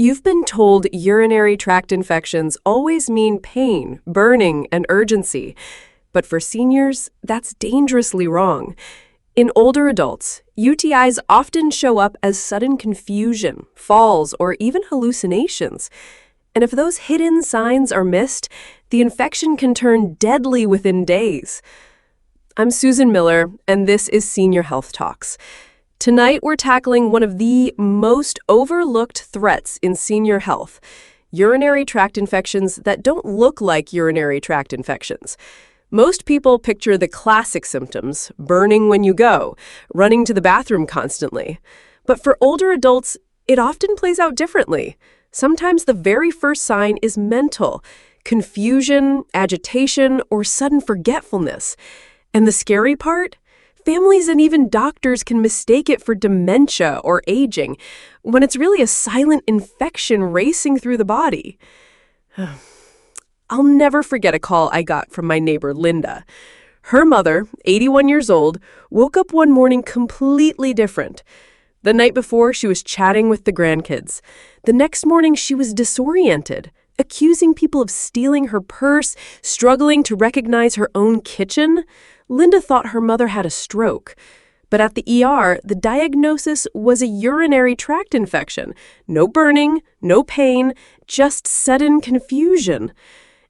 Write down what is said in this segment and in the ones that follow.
You've been told urinary tract infections always mean pain, burning, and urgency. But for seniors, that's dangerously wrong. In older adults, UTIs often show up as sudden confusion, falls, or even hallucinations. And if those hidden signs are missed, the infection can turn deadly within days. I'm Susan Miller, and this is Senior Health Talks. Tonight, we're tackling one of the most overlooked threats in senior health, urinary tract infections that don't look like urinary tract infections. Most people picture the classic symptoms, burning when you go, running to the bathroom constantly. But for older adults, it often plays out differently. Sometimes the very first sign is mental, confusion, agitation, or sudden forgetfulness. And the scary part? Families and even doctors can mistake it for dementia or aging, when it's really a silent infection racing through the body. I'll never forget a call I got from my neighbor, Linda. Her mother, 81 years old, woke up one morning completely different. The night before, she was chatting with the grandkids. The next morning, she was disoriented, accusing people of stealing her purse, struggling to recognize her own kitchen. Linda thought her mother had a stroke. But at the ER, the diagnosis was a urinary tract infection. No burning, no pain, just sudden confusion.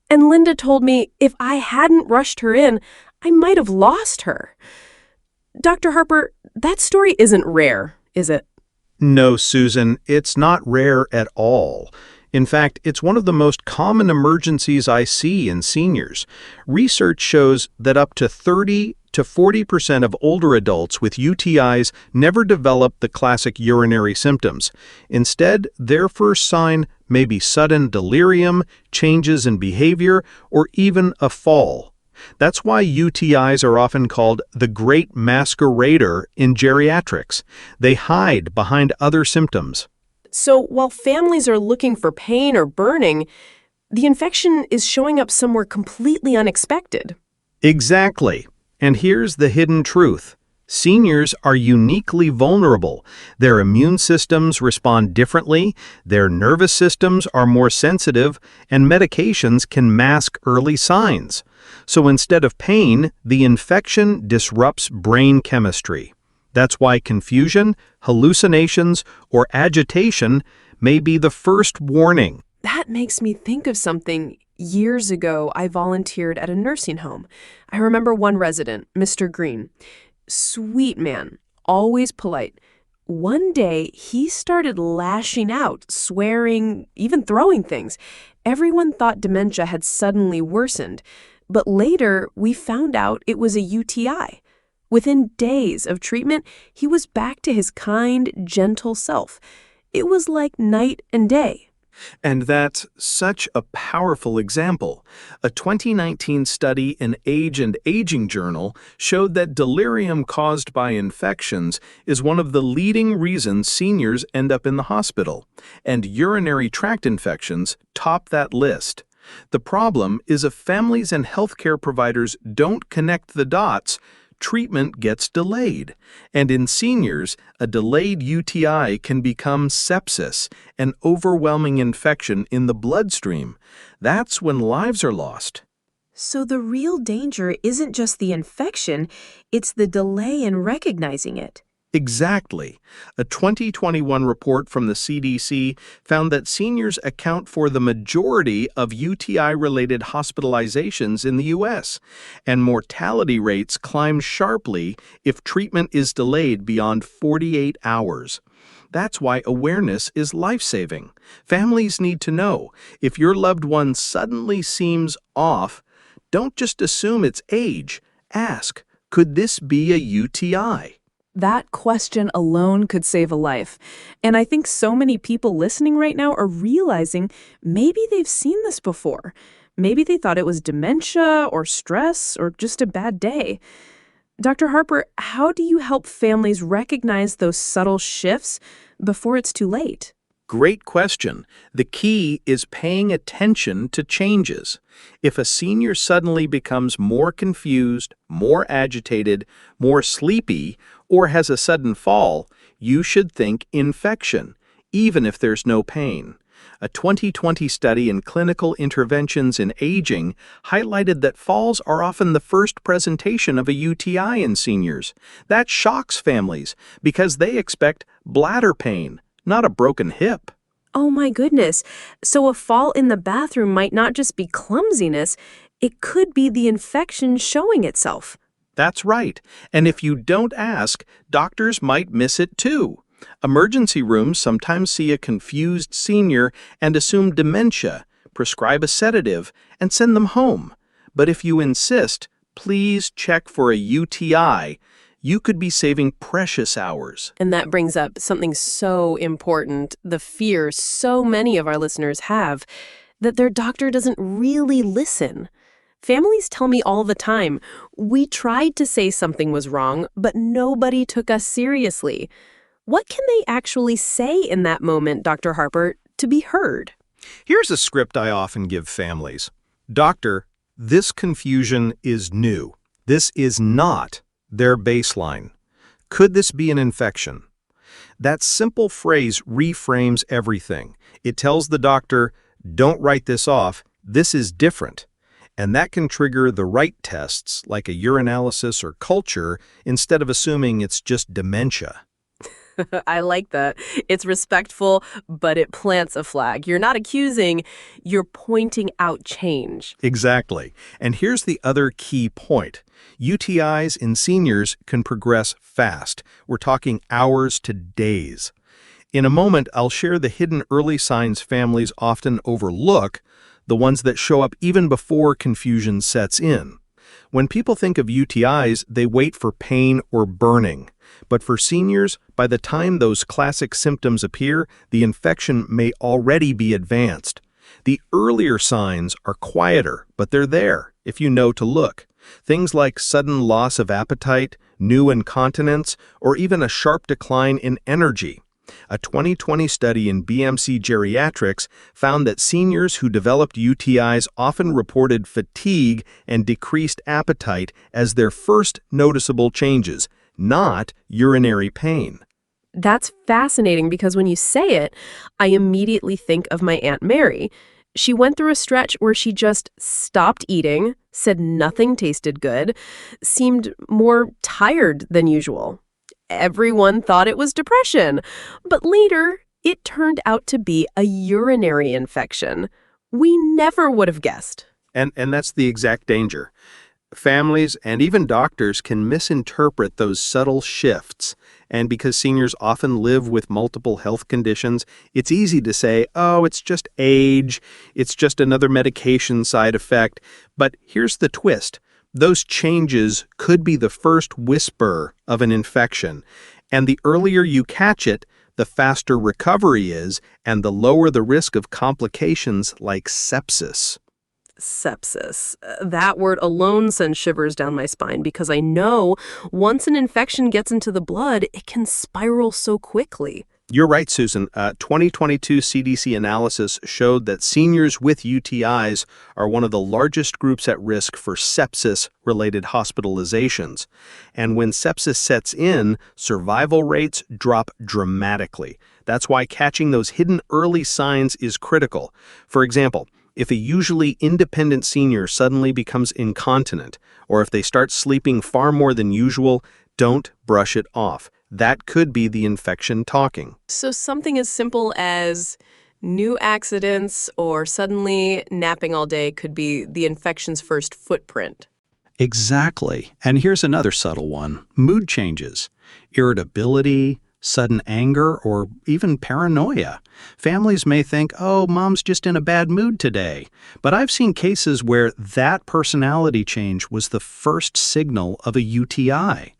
And Linda told me if I hadn't rushed her in, I might have lost her. Dr. Harper, that story isn't rare, is it? No, Susan, it's not rare at all. In fact, it's one of the most common emergencies I see in seniors. Research shows that up to 30 to 40% of older adults with UTIs never develop the classic urinary symptoms. Instead, their first sign may be sudden delirium, changes in behavior, or even a fall. That's why UTIs are often called the great masquerader in geriatrics. They hide behind other symptoms. So while families are looking for pain or burning, the infection is showing up somewhere completely unexpected. Exactly. And here's the hidden truth. Seniors are uniquely vulnerable. Their immune systems respond differently, their nervous systems are more sensitive, and medications can mask early signs. So instead of pain, the infection disrupts brain chemistry. That's why confusion, hallucinations, or agitation may be the first warning. That makes me think of something. Years ago, I volunteered at a nursing home. I remember one resident, Mr. Green. Sweet man, always polite. One day, he started lashing out, swearing, even throwing things. Everyone thought dementia had suddenly worsened. But later, we found out it was a UTI. Within days of treatment, he was back to his kind, gentle self. It was like night and day. And that's such a powerful example. A 2019 study in Age and Aging Journal showed that delirium caused by infections is one of the leading reasons seniors end up in the hospital, and urinary tract infections top that list. The problem is if families and healthcare providers don't connect the dots, treatment gets delayed. And in seniors, a delayed UTI can become sepsis, an overwhelming infection in the bloodstream. That's when lives are lost. So the real danger isn't just the infection, it's the delay in recognizing it. Exactly. A 2021 report from the CDC found that seniors account for the majority of UTI-related hospitalizations in the U.S., and mortality rates climb sharply if treatment is delayed beyond 48 hours. That's why awareness is life-saving. Families need to know if your loved one suddenly seems off, don't just assume it's age. Ask, could this be a UTI? That question alone could save a life. And I think so many people listening right now are realizing maybe they've seen this before. Maybe they thought it was dementia or stress or just a bad day. Dr. Harper, how do you help families recognize those subtle shifts before it's too late? Great question. The key is paying attention to changes. If a senior suddenly becomes more confused, more agitated, more sleepy, or has a sudden fall, you should think infection. even if there's no pain. A 2020 study in clinical interventions in aging highlighted that falls are often the first presentation of a UTI in seniors. That shocks families because they expect bladder pain, not a broken hip. Oh my goodness. So a fall in the bathroom might not just be clumsiness, it could be the infection showing itself. That's right. And if you don't ask, doctors might miss it too. Emergency rooms sometimes see a confused senior and assume dementia, prescribe a sedative, and send them home. But if you insist, please check for a UTI, you could be saving precious hours. And that brings up something so important, the fear so many of our listeners have, that their doctor doesn't really listen. Families tell me all the time, we tried to say something was wrong, but nobody took us seriously. What can they actually say in that moment, Dr. Harper, to be heard? Here's a script I often give families. Doctor, this confusion is new. This is not their baseline. Could this be an infection? That simple phrase reframes everything. It tells the doctor, don't write this off, this is different. And that can trigger the right tests, like a urinalysis or culture, instead of assuming it's just dementia. I like that. It's respectful, but it plants a flag. You're not accusing, you're pointing out change. Exactly. And here's the other key point. UTIs in seniors can progress fast. We're talking hours to days. In a moment, I'll share the hidden early signs families often overlook, the ones that show up even before confusion sets in. When people think of UTIs, they wait for pain or burning. But for seniors, by the time those classic symptoms appear, the infection may already be advanced. The earlier signs are quieter, but they're there if you know to look. Things like sudden loss of appetite, new incontinence, or even a sharp decline in energy. A 2020 study in BMC Geriatrics found that seniors who developed UTIs often reported fatigue and decreased appetite as their first noticeable changes, not urinary pain. That's fascinating because when you say it, I immediately think of my Aunt Mary. She went through a stretch where she just stopped eating, said nothing tasted good, seemed more tired than usual. Everyone thought it was depression, but later it turned out to be a urinary infection. We never would have guessed. And that's the exact danger. Families and even doctors can misinterpret those subtle shifts. And because seniors often live with multiple health conditions, it's easy to say, oh, it's just age, it's just another medication side effect. But here's the twist. Those changes could be the first whisper of an infection. And the earlier you catch it, the faster recovery is, and the lower the risk of complications like sepsis. Sepsis. That word alone sends shivers down my spine because I know once an infection gets into the blood, it can spiral so quickly. You're right, Susan. 2022 CDC analysis showed that seniors with UTIs are one of the largest groups at risk for sepsis-related hospitalizations. And when sepsis sets in, survival rates drop dramatically. That's why catching those hidden early signs is critical. For example, if a usually independent senior suddenly becomes incontinent, or if they start sleeping far more than usual, don't brush it off. That could be the infection talking. So something as simple as new accidents or suddenly napping all day could be the infection's first footprint. Exactly. And here's another subtle one. Mood changes, irritability, sudden anger, or even paranoia. Families may think, oh, mom's just in a bad mood today. But I've seen cases where that personality change was the first signal of a UTI.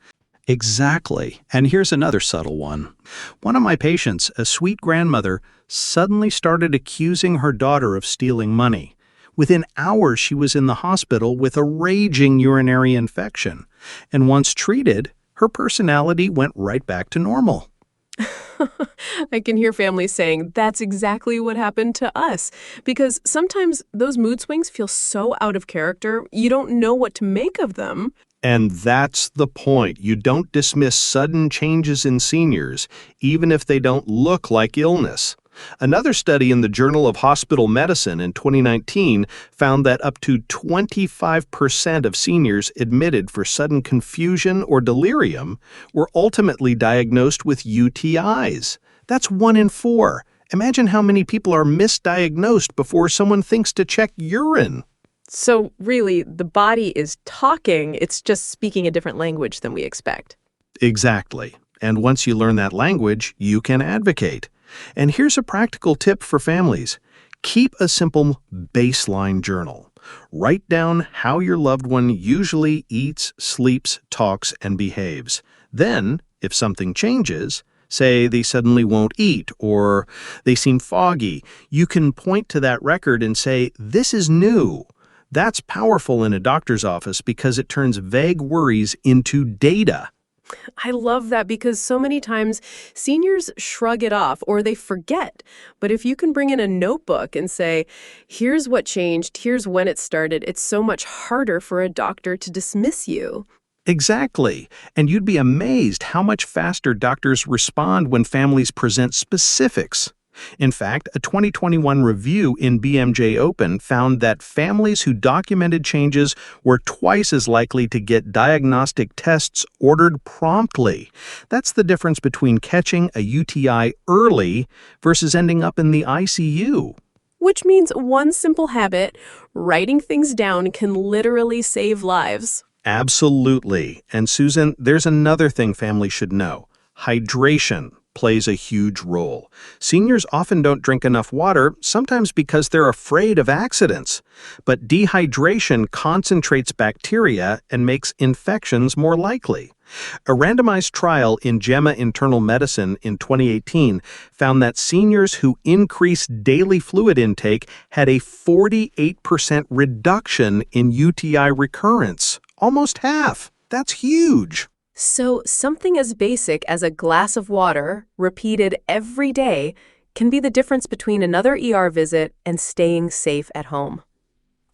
Exactly. And here's another subtle one. One of my patients, a sweet grandmother, suddenly started accusing her daughter of stealing money. Within hours, she was in the hospital with a raging urinary infection. And once treated, her personality went right back to normal. I can hear families saying, that's exactly what happened to us. Because sometimes those mood swings feel so out of character, you don't know what to make of them. And that's the point. You don't dismiss sudden changes in seniors, even if they don't look like illness. Another study in the Journal of Hospital Medicine in 2019 found that up to 25% of seniors admitted for sudden confusion or delirium were ultimately diagnosed with UTIs. That's 1 in 4. Imagine how many people are misdiagnosed before someone thinks to check urine. So really, the body is talking, it's just speaking a different language than we expect. Exactly. And once you learn that language, you can advocate. And here's a practical tip for families. Keep a simple baseline journal. Write down how your loved one usually eats, sleeps, talks, and behaves. Then, if something changes, say they suddenly won't eat or they seem foggy, you can point to that record and say, "This is new." That's powerful in a doctor's office because it turns vague worries into data. I love that because so many times seniors shrug it off or they forget. But if you can bring in a notebook and say, here's what changed, here's when it started, it's so much harder for a doctor to dismiss you. Exactly. And you'd be amazed how much faster doctors respond when families present specifics. In fact, a 2021 review in BMJ Open found that families who documented changes were twice as likely to get diagnostic tests ordered promptly. That's the difference between catching a UTI early versus ending up in the ICU. Which means one simple habit, writing things down, can literally save lives. Absolutely. And Susan, there's another thing families should know. Hydration plays a huge role. Seniors often don't drink enough water, sometimes because they're afraid of accidents. But dehydration concentrates bacteria and makes infections more likely. A randomized trial in JEMA Internal Medicine in 2018 found that seniors who increased daily fluid intake had a 48% reduction in UTI recurrence. Almost half. That's huge. So something as basic as a glass of water, repeated every day, can be the difference between another ER visit and staying safe at home.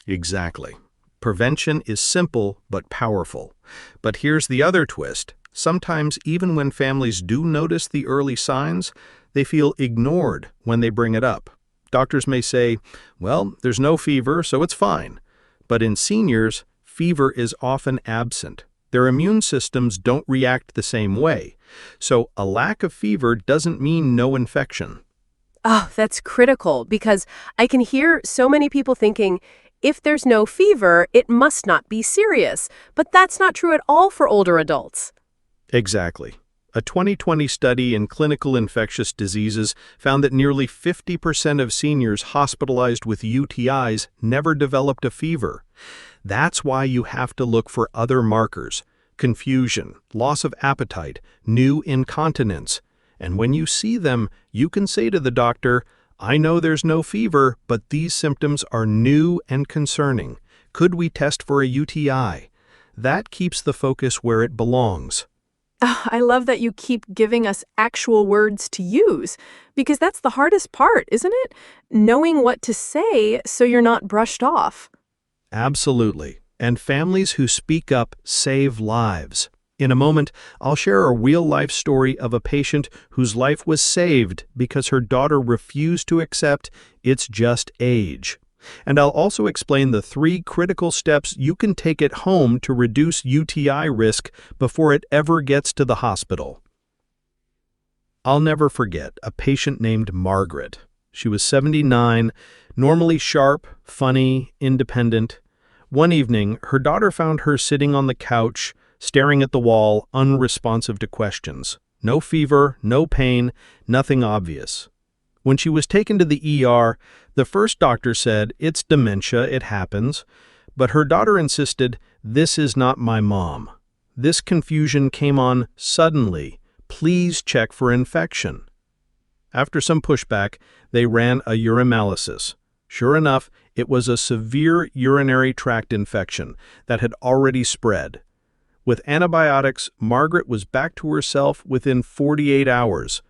Exactly. Prevention is simple but powerful. But here's the other twist. Sometimes, even when families do notice the early signs, they feel ignored when they bring it up. Doctors may say, well, there's no fever, so it's fine. But in seniors, fever is often absent. Their immune systems don't react the same way. So a lack of fever doesn't mean no infection. Oh, that's critical because I can hear so many people thinking, if there's no fever, it must not be serious. But that's not true at all for older adults. Exactly. A 2020 study in clinical infectious diseases found that nearly 50% of seniors hospitalized with UTIs never developed a fever. That's why you have to look for other markers: confusion, loss of appetite, new incontinence. And when you see them, you can say to the doctor, I know there's no fever, but these symptoms are new and concerning. Could we test for a UTI? That keeps the focus where it belongs. Oh, I love that you keep giving us actual words to use, because that's the hardest part, isn't it? Knowing what to say so you're not brushed off. Absolutely. And families who speak up save lives. In a moment, I'll share a real-life story of a patient whose life was saved because her daughter refused to accept it's just age. And I'll also explain the 3 critical steps you can take at home to reduce UTI risk before it ever gets to the hospital. I'll never forget a patient named Margaret. She was 79, normally sharp, funny, independent. One evening, her daughter found her sitting on the couch, staring at the wall, unresponsive to questions. No fever, no pain, nothing obvious. When she was taken to the ER, the first doctor said, it's dementia, it happens. But her daughter insisted, this is not my mom. This confusion came on suddenly. Please check for infection. After some pushback, they ran a urinalysis. Sure enough, it was a severe urinary tract infection that had already spread. With antibiotics, Margaret was back to herself within 48 hours.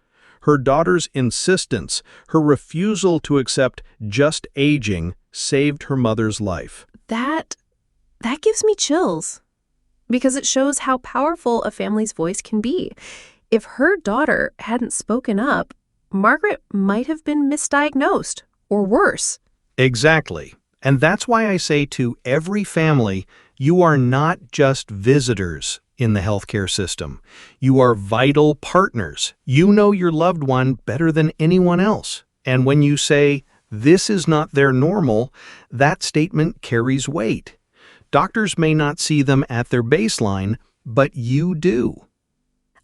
Her daughter's insistence, her refusal to accept just aging, saved her mother's life. That gives me chills. because it shows how powerful a family's voice can be. If her daughter hadn't spoken up, Margaret might have been misdiagnosed, or worse. Exactly. And that's why I say to every family, you are not just visitors in the healthcare system. You are vital partners. You know your loved one better than anyone else. And when you say, this is not their normal, that statement carries weight. Doctors may not see them at their baseline, but you do.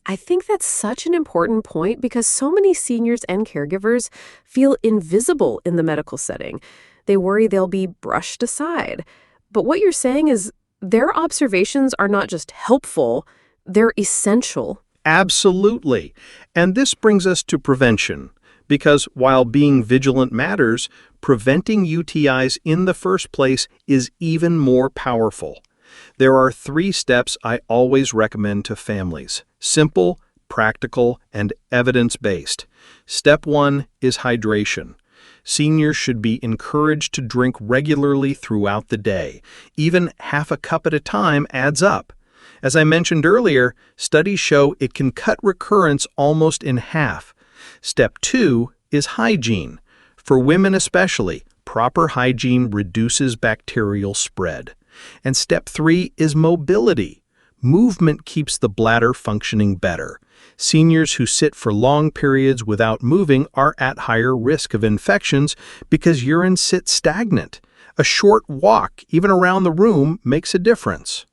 I think that's such an important point because so many seniors and caregivers feel invisible in the medical setting. They worry they'll be brushed aside. But what you're saying is their observations are not just helpful, they're essential. Absolutely. And this brings us to prevention. Because while being vigilant matters, preventing UTIs in the first place is even more powerful. There are 3 steps I always recommend to families: simple, practical, and evidence-based. Step 1 is hydration. Seniors should be encouraged to drink regularly throughout the day. Even half a cup at a time adds up. As I mentioned earlier, studies show it can cut recurrence almost in half. Step 2 is hygiene. For women especially, proper hygiene reduces bacterial spread. And step 3 is mobility. Movement keeps the bladder functioning better. Seniors who sit for long periods without moving are at higher risk of infections because urine sits stagnant. A short walk, even around the room, makes a difference.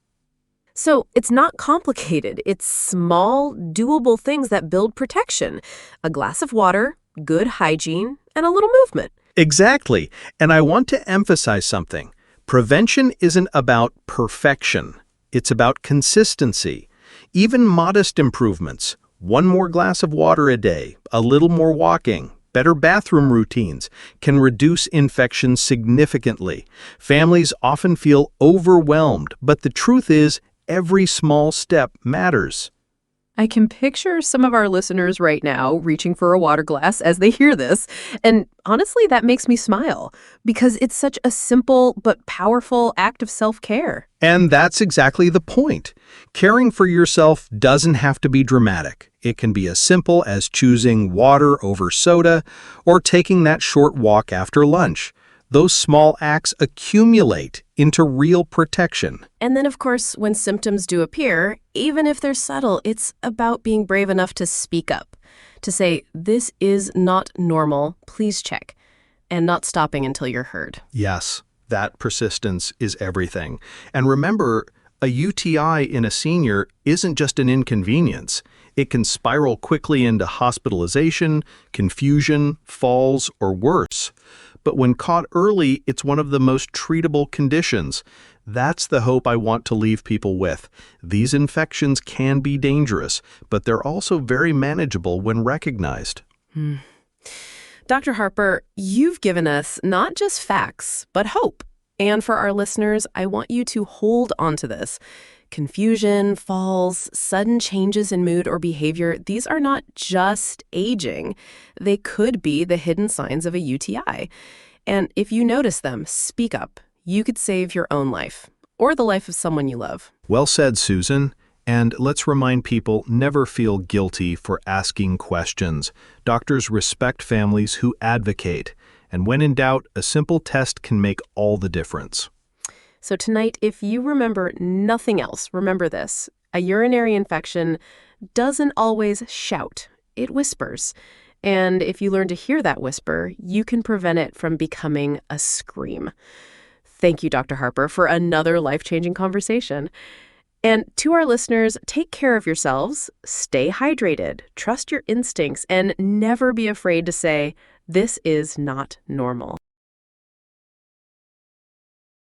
So it's not complicated. It's small, doable things that build protection. A glass of water, good hygiene, and a little movement. Exactly. And I want to emphasize something. Prevention isn't about perfection. It's about consistency. Even modest improvements, 1 more glass of water a day, a little more walking, better bathroom routines, can reduce infections significantly. Families often feel overwhelmed, but the truth is, every small step matters. I can picture some of our listeners right now reaching for a water glass as they hear this. And honestly, that makes me smile because it's such a simple but powerful act of self-care. And that's exactly the point. Caring for yourself doesn't have to be dramatic. It can be as simple as choosing water over soda or taking that short walk after lunch. Those small acts accumulate into real protection. And then, of course, when symptoms do appear, even if they're subtle, it's about being brave enough to speak up, to say, this is not normal, please check, and not stopping until you're heard. Yes, that persistence is everything. And remember, a UTI in a senior isn't just an inconvenience. It can spiral quickly into hospitalization, confusion, falls, or worse. But when caught early, it's one of the most treatable conditions. That's the hope I want to leave people with. These infections can be dangerous, but they're also very manageable when recognized. Dr. Harper, you've given us not just facts, but hope. And for our listeners, I want you to hold on to this. Confusion, falls, sudden changes in mood or behavior, these are not just aging. They could be the hidden signs of a UTI. And if you notice them, speak up. You could save your own life or the life of someone you love. Well said, Susan. And let's remind people, never feel guilty for asking questions. Doctors respect families who advocate. And when in doubt, a simple test can make all the difference. So tonight, if you remember nothing else, remember this. A urinary infection doesn't always shout. It whispers. And if you learn to hear that whisper, you can prevent it from becoming a scream. Thank you, Dr. Harper, for another life-changing conversation. And to our listeners, take care of yourselves, stay hydrated, trust your instincts, and never be afraid to say, this is not normal.